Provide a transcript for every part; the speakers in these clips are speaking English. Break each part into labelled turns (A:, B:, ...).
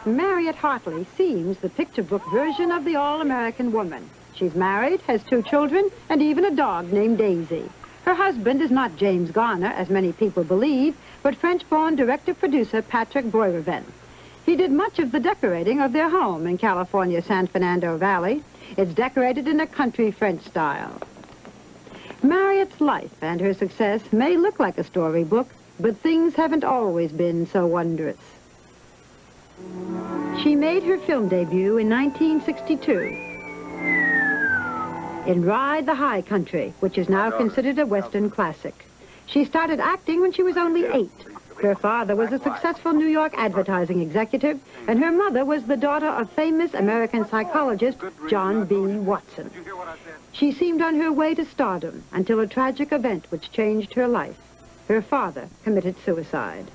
A: Mariette Hartley seems the picture book version of the all-American woman. She's married, has 2 children, and even a dog named Daisy. Her husband is not James Garner, as many people believe, but French-born director-producer Patrick Boisrevin. He did much of the decorating of their home in California's San Fernando Valley. It's decorated in a country French style. Mariette's life and her success may look like a storybook, but things haven't always been so wondrous. She made her film debut in 1962 in Ride the High Country, which is now considered a Western classic. She started acting when she was only 8. Her father was a successful New York advertising executive, and her mother was the daughter of famous American psychologist John B. Watson. She seemed on her way to stardom until a tragic event which changed her life. Her father committed suicide.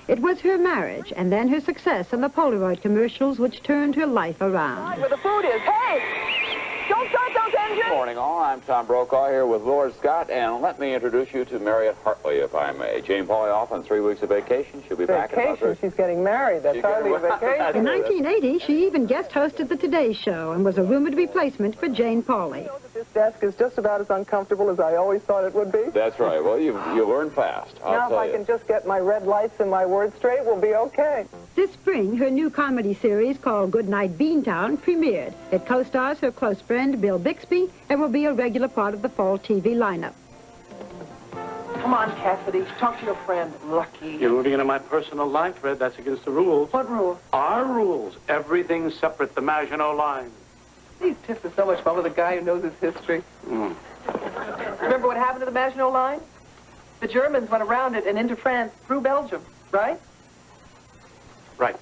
A: It was her marriage and then her success in the Polaroid commercials which turned her life around.
B: Where the food is. Hey! Don't start those engines!
C: Good morning, all. I'm Tom Brokaw here with Lord Scott, and let me introduce you to Mariette Hartley, if I may. Jane Pauley off on 3 weeks of vacation. She'll be back in about
B: Vacation? She's getting married. That's hardly a vacation.
A: In 1980, she even guest hosted the Today Show and was a rumored replacement for Jane Pauley.
B: You know that this desk is just about as uncomfortable as I always thought it would be.
C: That's right. Well, you learn fast.
B: Now, if I can just get my red lights and my words straight, we'll be okay.
A: This spring, her new comedy series called Goodnight Beantown premiered. It co-stars her close friend Bill Bixby and will be a regular part of the fall TV lineup.
B: Come on, Cassidy. Talk to your friend, Lucky.
D: You're moving into my personal life, Red. That's against the rules.
B: What rules?
D: Our rules. Everything's separate. The Maginot Line.
B: These tips are so much fun with a guy who knows his history. Remember what happened to the Maginot Line? The Germans went around it and into France through Belgium, right?
D: Right.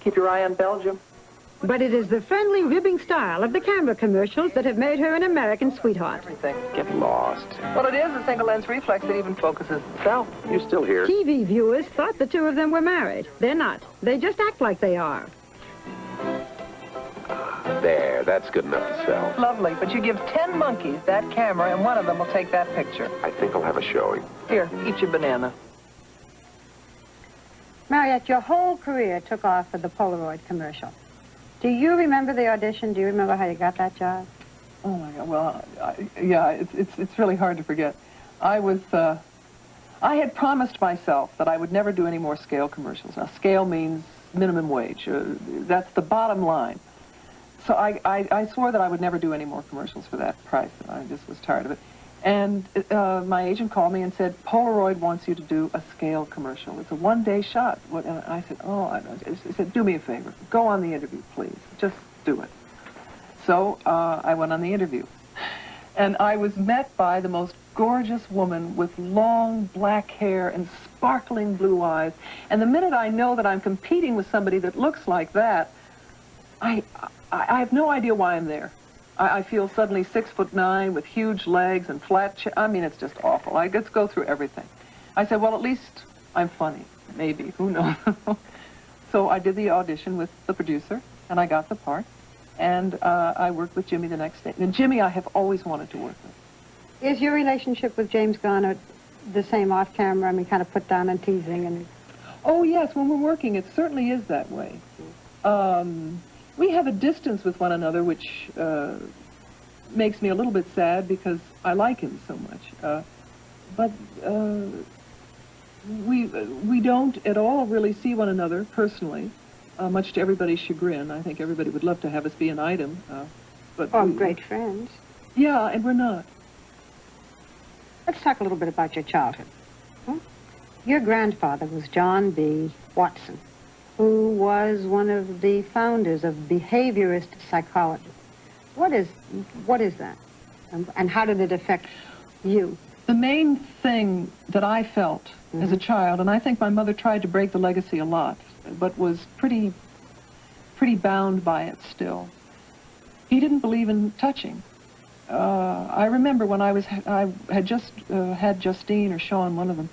B: Keep your eye on Belgium.
A: But it is the friendly, ribbing style of the camera commercials that have made her an American sweetheart.
B: Everything.
D: Get lost.
B: Well, it is a single lens reflex that even focuses itself.
D: You're still here.
A: TV viewers thought the 2 of them were married. They're not. They just act like they are.
E: There, that's good enough to sell.
B: Lovely, but you give 10 monkeys that camera and one of them will take that picture.
E: I think I'll have a showing.
B: Here, eat your banana.
A: Mariette, your whole career took off with the Polaroid commercial. Do you remember the audition? Do you remember how you got that job?
B: Oh, my God. Well, yeah, it's really hard to forget. I had promised myself that I would never do any more scale commercials. Now, scale means minimum wage. That's the bottom line. So I swore that I would never do any more commercials for that price. I just was tired of it. And my agent called me and said, Polaroid wants you to do a scale commercial. It's a one-day shot. And I said, he said, do me a favor. Go on the interview, please. Just do it. So I went on the interview. And I was met by the most gorgeous woman with long black hair and sparkling blue eyes. And the minute I know that I'm competing with somebody that looks like that, I have no idea why I'm there. I feel suddenly 6'9" with huge legs and flat chin. I mean, it's just awful. I just go through everything. I said, well, at least I'm funny. Maybe. Who knows? So I did the audition with the producer, and I got the part. And I worked with Jimmy the next day. And Jimmy I have always wanted to work with.
A: Is your relationship with James Garner the same off camera? I mean, kind of put down and teasing and...
B: Oh, yes. When we're working, it certainly is that way. We have a distance with one another, which makes me a little bit sad because I like him so much. But we don't at all really see one another personally, much to everybody's chagrin. I think everybody would love to have us be an item. But
A: great friends.
B: Yeah, and we're not.
A: Let's talk a little bit about your childhood. Your grandfather was John B. Watson, who was one of the founders of behaviorist psychology. What is that? And how did it affect you?
B: The main thing that I felt as a child, and I think my mother tried to break the legacy a lot, but was pretty bound by it still. He didn't believe in touching. I remember when I had just had Justine or Sean, one of them,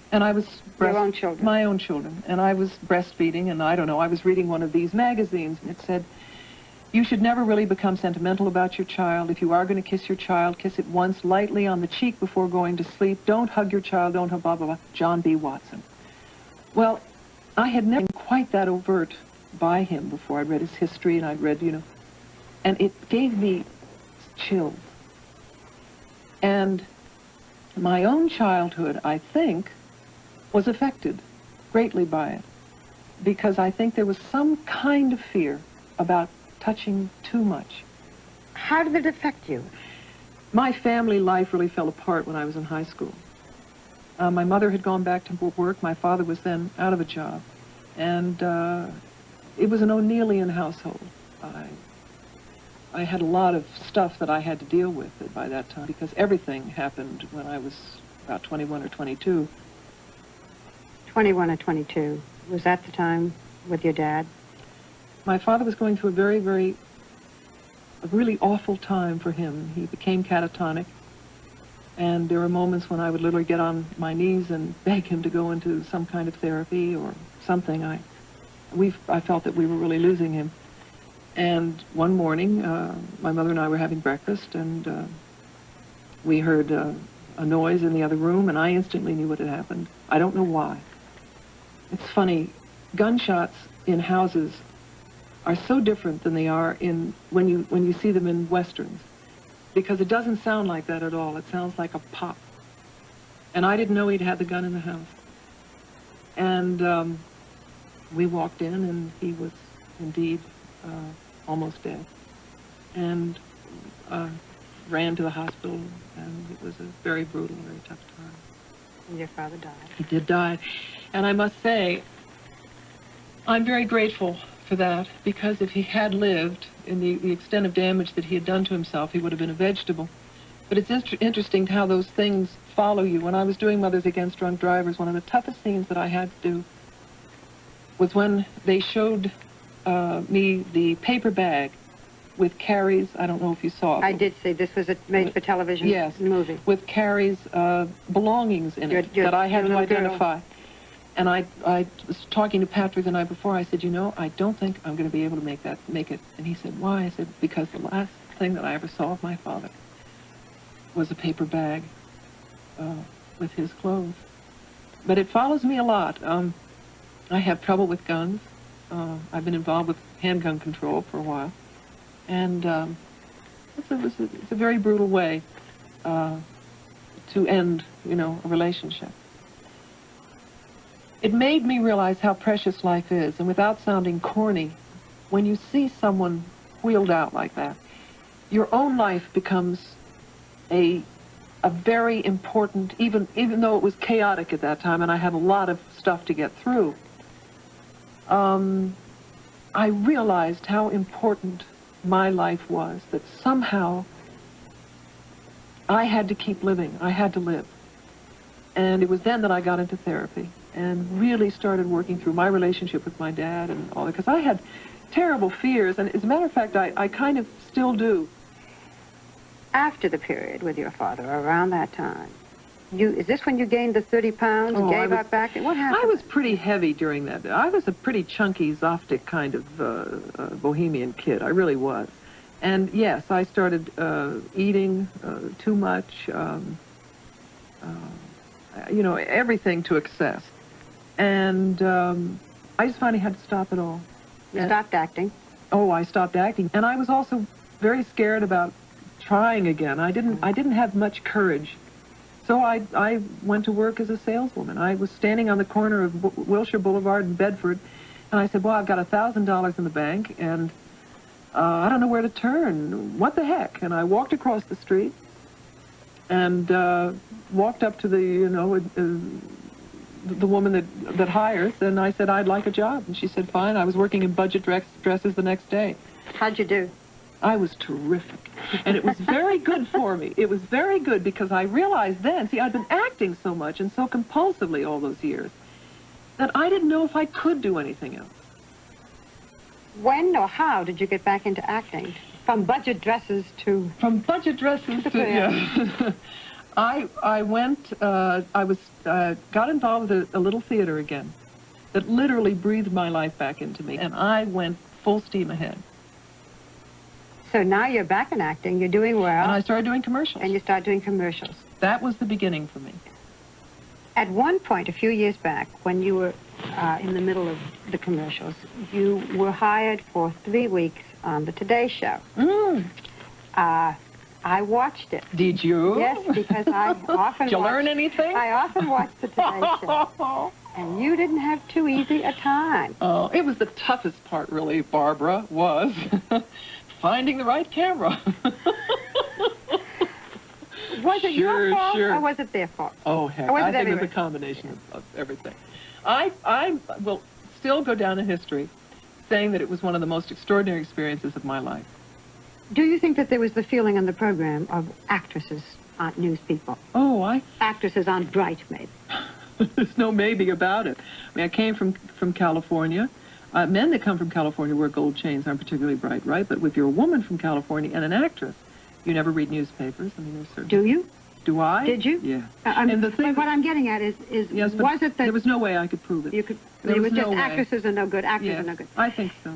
B: and I was
A: Your own children.
B: My own children, and I was breastfeeding, and I don't know, I was reading one of these magazines, and it said, you should never really become sentimental about your child. If you are going to kiss your child, kiss it once lightly on the cheek before going to sleep. Don't hug your child, don't hug blah, blah, blah. John B. Watson. Well, I had never been quite that overt by him before. I'd read his history, and I'd read, and it gave me chills. And my own childhood, I think, was affected greatly by it, because I think there was some kind of fear about touching too much.
A: How did it affect you?
B: My family life really fell apart when I was in high school. My mother had gone back to work. My father was then out of a job. And it was an O'Neillian household. I had a lot of stuff that I had to deal with by that time, because everything happened when I was about 21 or 22.
A: 21 or 22. Was that the time with your dad?
B: My father was going through a really awful time for him. He became catatonic, and there were moments when I would literally get on my knees and beg him to go into some kind of therapy or something. I felt that we were really losing him. And one morning, my mother and I were having breakfast, and we heard a noise in the other room, and I instantly knew what had happened. I don't know why. It's funny, gunshots in houses are so different than they are when you see them in westerns, because it doesn't sound like that at all. It sounds like a pop. And I didn't know he'd had the gun in the house. And we walked in, and he was indeed almost dead, and ran to the hospital, and it was a very brutal, very tough time.
A: And your father died.
B: He did die. And I must say, I'm very grateful for that, because if he had lived in the extent of damage that he had done to himself, he would have been a vegetable. But it's interesting how those things follow you. When I was doing Mothers Against Drunk Drivers, one of the toughest scenes that I had to do was when they showed me the paper bag with Carrie's, I don't know if you saw it.
A: I did see. This was a made-for-television movie.
B: With Carrie's belongings in it that I had to identify.
A: Girl.
B: And I was talking to Patrick the night before. I said, I don't think I'm going to be able to make it. And he said, why? I said, because the last thing that I ever saw of my father was a paper bag with his clothes. But it follows me a lot. I have trouble with guns. I've been involved with handgun control for a while. And it's a very brutal way to end, a relationship. It made me realize how precious life is, and without sounding corny, when you see someone wheeled out like that, your own life becomes a very important, even though it was chaotic at that time, and I had a lot of stuff to get through. I realized how important my life was, that somehow I had to keep living. I had to live. And it was then that I got into therapy and really started working through my relationship with my dad and all that, because I had terrible fears, and as a matter of fact, I kind of still do.
A: After the period with your father, around that time, is this when you gained the 30 pounds and gave up back? What happened?
B: I was pretty heavy during that. I was a pretty chunky, Zoftic kind of bohemian kid. I really was. And yes, I started eating too much, everything to excess. And I just finally had to stop it all.
A: You stopped acting?
B: Oh, I stopped acting. And I was also very scared about trying again. I didn't have much courage. So I went to work as a saleswoman. I was standing on the corner of Wilshire Boulevard in Bedford, and I said, well, I've got $1,000 in the bank, and I don't know where to turn. What the heck? And I walked across the street and walked up to the woman that hires, and I said, I'd like a job. And she said, fine. I was working in budget dresses the next day.
A: How'd you do?
B: I was terrific. And it was very good for me. It was very good because I realized then, I'd been acting so much and so compulsively all those years that I didn't know if I could do anything else.
A: When or how did you get back into acting? From budget dresses to...
B: From budget dresses to... Yeah. I went, got involved with a little theater again that literally breathed my life back into me. And I went full steam ahead.
A: So now you're back in acting, you're doing well.
B: And I started doing commercials.
A: And you start doing commercials.
B: That was the beginning for me.
A: At one point, a few years back, when you were in the middle of the commercials, you were hired for 3 weeks on the Today Show. I watched it.
B: Did you?
A: Yes, because I often
B: Did you learn anything?
A: I often watch the Today Show. And you didn't have too easy a time.
B: Oh, it was the toughest part, really, Barbara, was finding the right camera.
A: Was it your fault
B: sure.
A: or was it their fault?
B: Oh, heck,
A: Or was
B: I
A: it
B: think it was a
A: everywhere?
B: combination of everything. I will still go down in history saying that it was one of the most extraordinary experiences of my life.
A: Do you think that there was the feeling on the program of actresses aren't news people?
B: Oh,
A: Actresses aren't bridesmaids.
B: there's no maybe about it. I mean, I came from California. Men that come from California wear gold chains, aren't particularly bright, right? But if you're a woman from California and an actress, you never read newspapers. I mean, there's certain...
A: Do you?
B: Do I?
A: Did you?
B: Yeah.
A: And the thing, what I'm getting at is
B: yes, but
A: was it that
B: there was no way I could prove it.
A: you could?
B: There
A: It
B: was
A: was just
B: no way.
A: actresses are no good. Actors
B: Yes,
A: are no good.
B: I think so.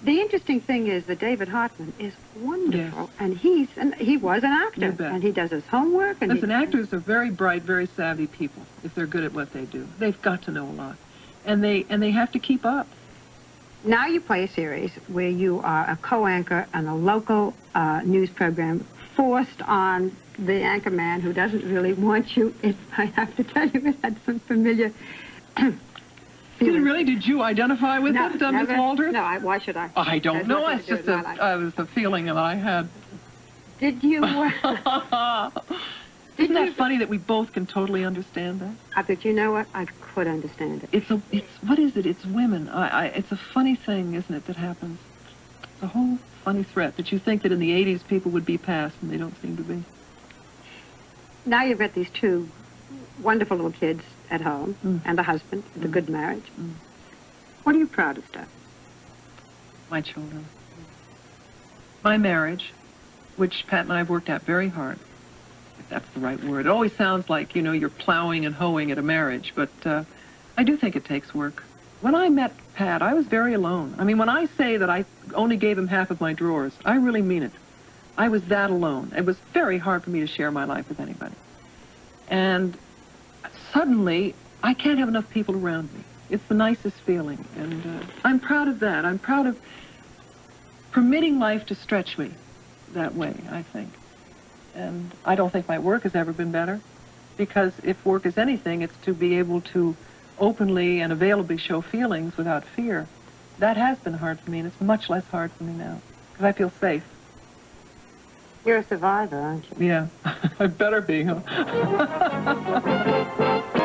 A: The interesting thing is that David Hartman is wonderful,
B: Yes.
A: and he was an actor,
B: You bet.
A: and he does his homework. And
B: Listen, actors are very bright, very savvy people if they're good at what they do. They've got to know a lot. And they have to keep up.
A: Now you play a series where you are a co-anchor on a local news program, forced on the anchor man who doesn't really want you. I have to tell you, it had some familiar feelings.
B: Really? Did you identify with it, Miss
A: never.
B: Walters?
A: No, why should I?
B: I don't
A: There's
B: know.
A: nothing
B: It's
A: to do
B: just
A: with my life.
B: it was a feeling that I had.
A: Did you?
B: Isn't that funny that we both can totally understand that?
A: But you know what? I could understand it.
B: It's what is it? It's women. It's a funny thing, isn't it, that happens? It's a whole funny threat that you think that in the 80s people would be past, and they don't seem to be.
A: Now you've got these two wonderful little kids at home, and a husband, with a good marriage. What are you proudest of?
B: My children. My marriage, which Pat and I have worked at very hard, if that's the right word. It always sounds like, you're plowing and hoeing at a marriage, but I do think it takes work. When I met Pat, I was very alone. I mean, when I say that I only gave him half of my drawers, I really mean it. I was that alone. It was very hard for me to share my life with anybody. And suddenly, I can't have enough people around me. It's the nicest feeling, and I'm proud of that. I'm proud of permitting life to stretch me that way, I think. And I don't think my work has ever been better, because if work is anything, it's to be able to openly and availably show feelings without fear. That has been hard for me, and it's much less hard for me now, because I feel safe.
A: You're a survivor, aren't you?
B: Yeah, I better be, huh?